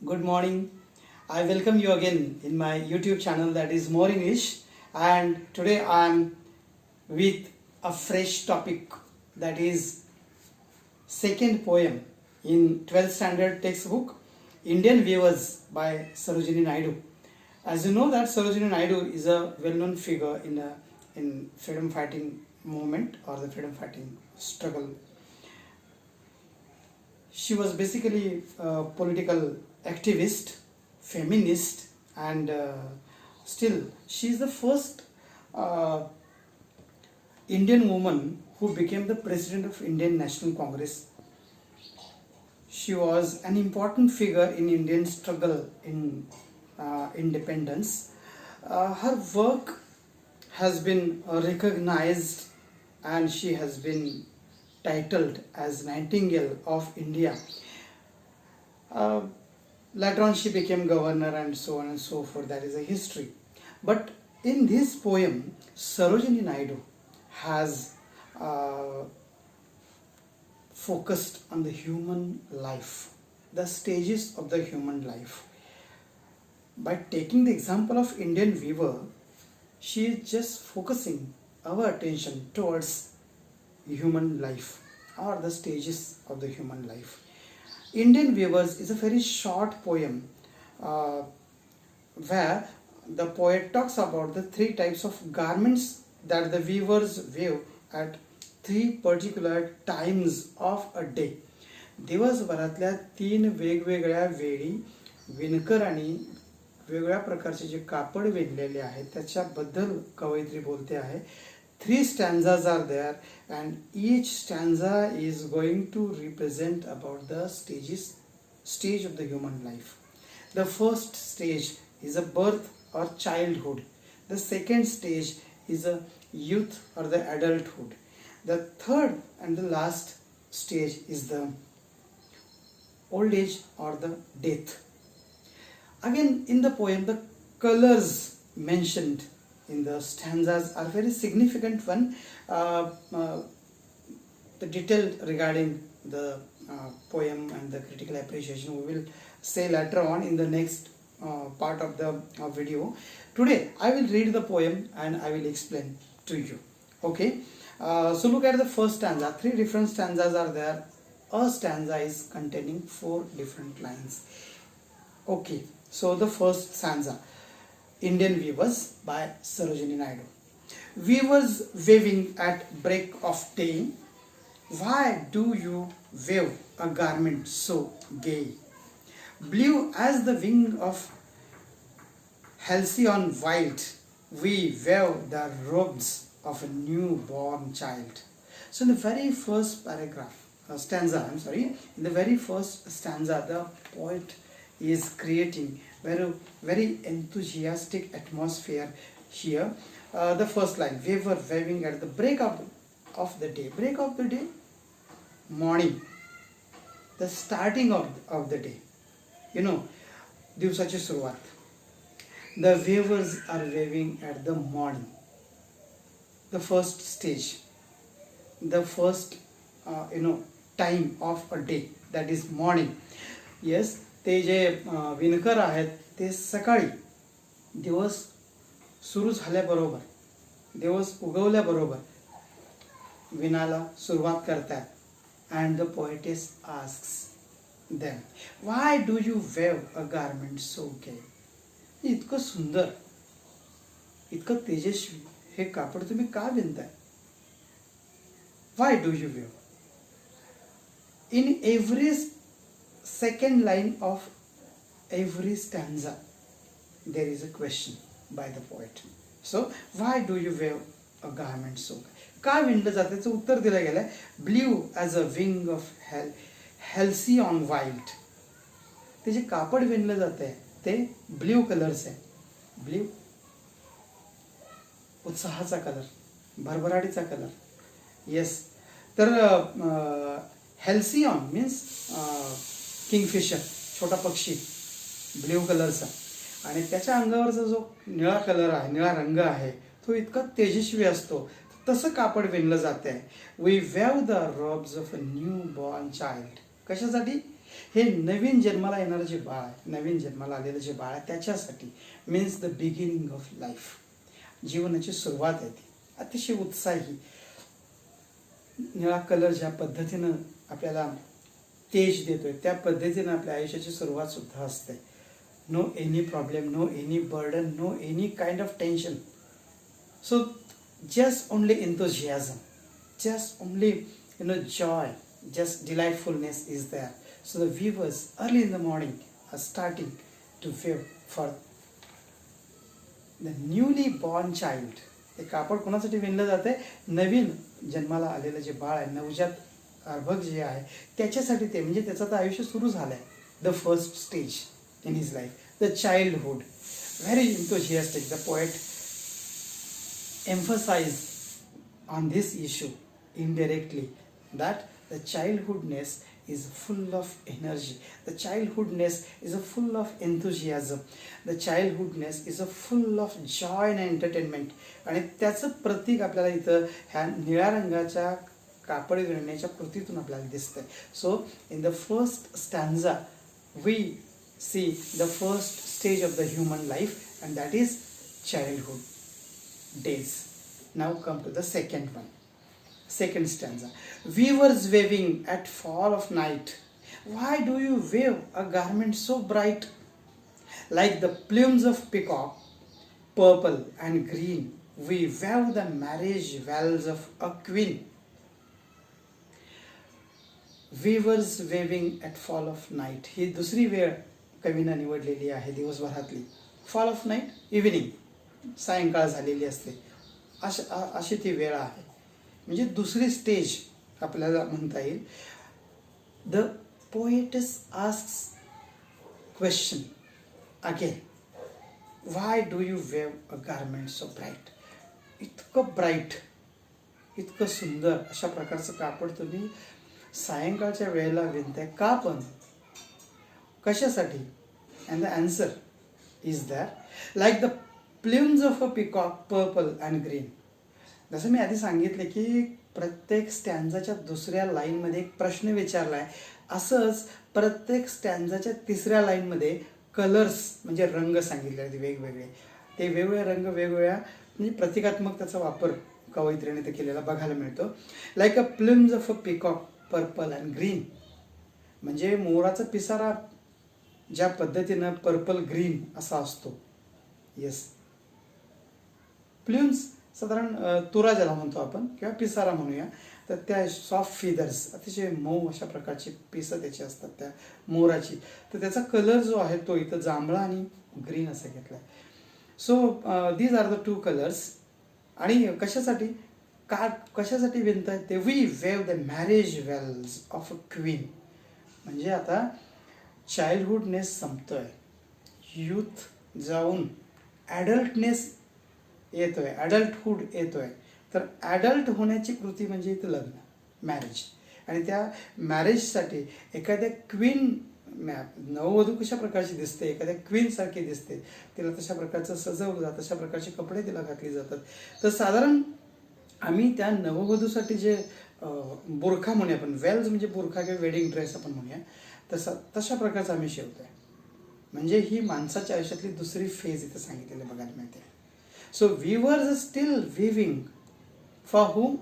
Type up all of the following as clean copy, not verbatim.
Good morning. I welcome you again in my YouTube channel that is More English, and today I am with a fresh topic, that is second poem in 12th standard textbook Indian Weavers by Sarojini Naidu. As you know that Sarojini Naidu is a well-known figure in freedom fighting movement or the freedom fighting struggle. She was basically a political activist, feminist, and still she is the first uh, Indian woman who became the president of Indian National Congress. She was an important figure in Indian struggle in independence. Her work has been recognized, and she has been titled as Nightingale of India. Uh, Later on, she became governor and so on and so forth. That is a history. But in this poem, Sarojini Naidu has focused on the human life, the stages of the human life. By taking the example of Indian weaver, she is just focusing our attention towards human life or the stages of the human life. Indian Weavers is a very short poem where the poet talks about the three types of garments that the weavers weave at three particular times of a day. दिवसभरातल्या तीन वेगवेगळ्या वेळी विणकरांनी वेगवेगळ्या प्रकारचे जे कापड विणलेले आहेत त्याच्याबद्दल कवयित्री बोलते आहे. Three stanzas are there, and each stanza is going to represent about the stage of the human life. The first stage is a birth or childhood. The second stage is a youth or the adulthood. The third and the last stage is the old age or the death. Again, in the poem, the colors mentioned in the stanzas are very significant one. The detail regarding the poem and the critical appreciation we will say later on in the next part of the video. Today I will read the poem and I will explain to you. Okay, so look at the first stanza. Three different stanzas are there. A stanza is containing 4 different lines. Okay, so the first stanza, Indian Weavers by Sarojini Naidu. Weavers weaving at break of day, why do you weave a garment so gay? Blue as the wing of halcyon white, we weave the robes of a newborn child. So in the very first in the very first stanza, the poet is creating very enthusiastic atmosphere here. The first line, weaver weaving at the break of the day. Break of the day, morning, the starting of the day, दिवसाची सुरुवात. The weavers are weaving at the morning, the first stage, the first time of a day, that is morning. Yes, ते जे विणकर आहेत ते सकाळी दिवस सुरू झाल्याबरोबर, दिवस उगवल्याबरोबर विणायला सुरुवात करतात. And the poetess asks them, why do you weave a garment so gay? इतकं सुंदर, इतकं तेजस्वी हे कापड तुम्ही का विणताय? Why do you weave? In every second line of every stanza there is a question by the poet. So why do you weave a garment so gay? का विणलं जातं त्याचं उत्तर दिलं गेलंय. Blue as a wing of halcyon white. ते जे कापड विणलं जात आहे ते ब्ल्यू कलरचं आहे. ब्ल्यू उत्साहाचा कलर, भरभराटीचा कलर. येस, तर halcyon मीन्स किंगफिशर, छोटा पक्षी, ब्ल्यू कलरचा, आणि त्याच्या अंगावरचा जो निळा कलर आहे, निळा रंग आहे, तो इतका तेजस्वी असतो. तसं कापड विणलं जात आहे. We weave the robes of a new born child. कशासाठी? हे नवीन जन्माला येणारं जे बाळ आहे, नवीन जन्माला आलेलं जे बाळ आहे, त्याच्यासाठी means the beginning of life, जीवनाची सुरुवात आहे ती. अतिशय उत्साही, निळा कलर ज्या पद्धतीनं आपल्याला तेज देतोय त्या पद्धतीनं आपल्या आयुष्याची सुरुवात सुद्धा असते. No any problem, no any burden, no any kind of tension. So just only enthusiasm, just only joy, just delightfulness is there. So the weavers early in the morning are starting to weave for the newly born child. हे कापड कोणासाठी विणलं जाते? नवीन जन्माला आलेलं जे बाळ आहे, नवजात अर्भक जे आहे त्याच्यासाठी. ते म्हणजे त्याचं तर आयुष्य सुरू झालं आहे. The first stage in his life, the childhood. Very enthusiastic. The poet emphasized on this issue indirectly, that the childhoodness is full of energy, the childhoodness is full of enthusiasm, the childhoodness is full of joy and entertainment. आणि त्याचं प्रतीक आपल्याला इथं ह्या निळ्या रंगाच्या कापड विणण्याच्या कृतीतून आपल्याला दिसतंय. So in the first stanza we see the first stage of the human life, and that is childhood days. Now come to the second one, second stanza. Weavers weaving at fall of night, why do you weave a garment so bright? Like the plumes of peacock, purple and green, we weave the marriage bells of a queen. Weavers weaving at fall of night, ही दुसरी वेळ कवीनं निवडलेली आहे दिवसभरातली. Fall of night, evening, सायंकाळ झालेली असते, अशी ती वेळ आहे. म्हणजे दुसरी स्टेज आपल्याला म्हणता येईल. The poets asks question again, why do you weave a garment so bright? इतकं ब्राईट, इतकं सुंदर अशा प्रकारचं कापड तुम्ही सायंकाळच्या वेळेला विणताय का? पण कशासाठी? And the answer is that like the plumes of a peacock, purple and green. जसं मी आधी सांगितले की प्रत्येक स्टॅन्झाच्या दुसऱ्या लाईनमध्ये एक प्रश्न विचारला आहे, असंच प्रत्येक स्टॅन्झाच्या तिसऱ्या लाईनमध्ये कलर्स म्हणजे रंग सांगितले आहेत वेगवेगळे. ते वेगवेगळे रंग वेगवेगळ्या म्हणजे प्रतिकात्मक त्याचा वापर कवयित्रीने ते केलेला बघायला मिळतो. Like a plumes of a peacock, purple and green, म्हणजे मोराचा पिसारा ज्या पद्धतीनं पर्पल ग्रीन असा असतो. येस, प्ल्युम्स साधारण तुरा ज्याला म्हणतो आपण किंवा पिसारा म्हणूया, तर त्या सॉफ्ट फिदर्स, अतिशय मऊ अशा प्रकारची पिसं त्याची असतात त्या मोराची. तर त्याचा कलर जो आहे तो इथं जांभळा आणि ग्रीन असा घेतला आहे. So these are the two colours. आणि कशासाठी कशासाठी विणतायत ते? We weave the marriage veils of a queen. म्हणजे आता चाइल्डहुडनेस संपतोय, यूथ जाऊन ॲडल्टनेस येतोय, ॲडल्टहुड येतोय. तर ॲडल्ट होण्याची कृती म्हणजे इथं लग्न, मॅरेज. आणि त्या मॅरेजसाठी एखाद्या क्वीन, नववधू कशा प्रकारची दिसते, एखाद्या क्वीनसारखी दिसते, तिला तशा प्रकारचं सजवलं जातं, तशा प्रकारचे कपडे तिला घातले जातात. तर साधारण आम्ही त्या नववधूसाठी जे बुरखा म्हणूया आपण, वेल्स म्हणजे बुरखा किंवा वेडिंग ड्रेस आपण म्हणूया, तशा प्रकारचं आम्ही शिवतोय. म्हणजे ही माणसाच्या आयुष्यातली दुसरी फेज इथं सांगितलेली बघायला मिळते. So weavers are still weaving for whom?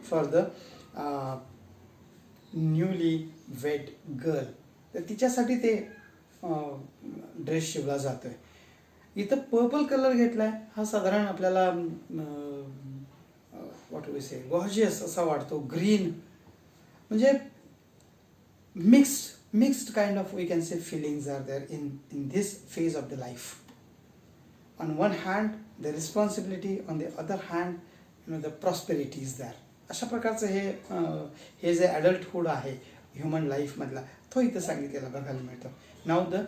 For the newly wed girl. तर तिच्यासाठी ते ड्रेस शिवला जातोय. इथं पर्पल कलर घेतलाय, हा साधारण आपल्याला व्हॉट वी से गॉर्जियस असा वाटतो. ग्रीन म्हणजे mixed kind of, we can say, feelings are there in this phase of the life. On one hand the responsibility, on the other hand the prosperity is there. अशा प्रकारचं हे जे ॲडल्टहुड आहे human life मधला, तो इथं सांगितलेला बघायला मिळतो. Now the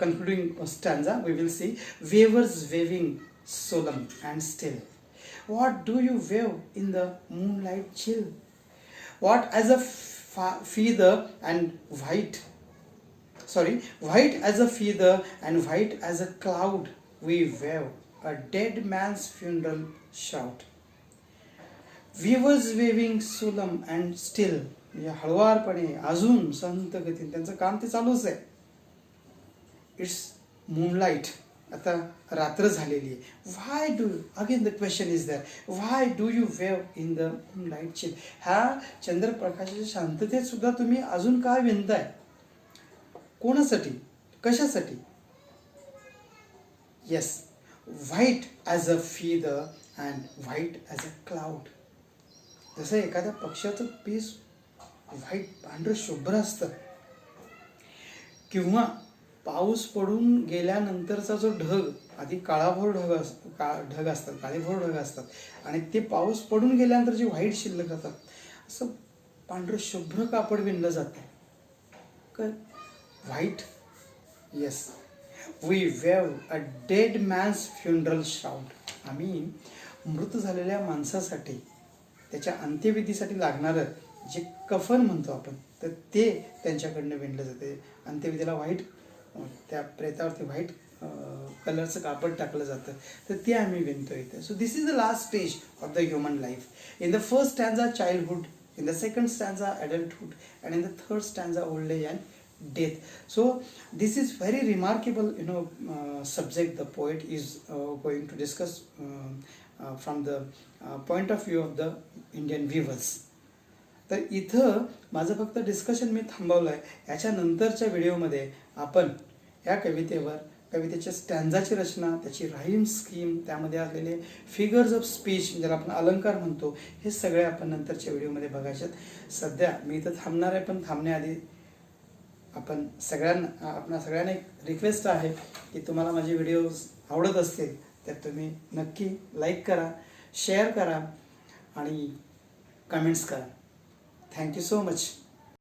concluding stanza we will see. Weavers weaving solemn and still, what do you wave in the moonlight chill? What as a feather and white as a feather and white as a cloud, we wave a dead man's funeral shout. Weavers waving solemn and still, म्हणजे हळुवारपणे अजून संत गतीने त्यांचं काम ते चालूच आहे. It's moonlight, आता रात्र झालेली आहे. Why do again the question is that, why do you weave in the moonlight chill? ह्या चंद्रप्रकाशाच्या शांततेत सुद्धा तुम्ही अजून काय विणताय? कोणासाठी, कशासाठी? Yes, white as a feather and white as a cloud. जसं एखाद्या पक्षाचं पीस व्हाईट, पांढरं शुभ्र असतं, किंवा पाऊस पडून गेल्यानंतरचा जो ढग, आधी काळाभोर ढग असतात, काळेभोर ढग असतात, आणि ते पाऊस पडून गेल्यानंतर जे व्हाईट शिल्लक राहतात, असं पांढरं शुभ्र कापड विणलं जातं. काय white? Yes, we weave a dead man's funeral shroud. आम्ही मृत झालेल्या माणसासाठी, त्याच्या अंत्यविधीसाठी लागणारं जे कफन म्हणतो आपण, तर ते त्यांच्याकडनं विणलं जाते. अंत्यविधीला व्हाईट, त्या प्रेतावरती व्हाईट कलरचं कापड टाकलं जातं, तर ते आम्ही विणतो इथे. So this is the last stage of the human life. In the first stanza childhood, in the second stanza adulthood, and in the third stanza old age and death. So this is very remarkable, subject the poet is going to discuss from the point of view of the Indian weavers. तर इथं माझं फक्त discussion मी थांबवलं आहे. याच्यानंतरच्या व्हिडिओमध्ये आपण या कवितेच्या स्टँजाची रचना, त्याची राईम स्कीम, त्यामध्ये असलेले फिगर्स ऑफ स्पीच, ज्याला आपण अलंकार म्हणतो, हे सगळे आपण नंतरच्या व्हिडिओमध्ये बघायचे. सध्या मी इथं थांबणार आहे, पण थांबण्याआधी आपणा सगळ्यांना एक रिक्वेस्ट आहे की तुम्हाला माझे व्हिडिओज आवडत असतील तर तुम्ही नक्की लाईक करा, शेअर करा आणि कमेंट्स करा. Thank you so much.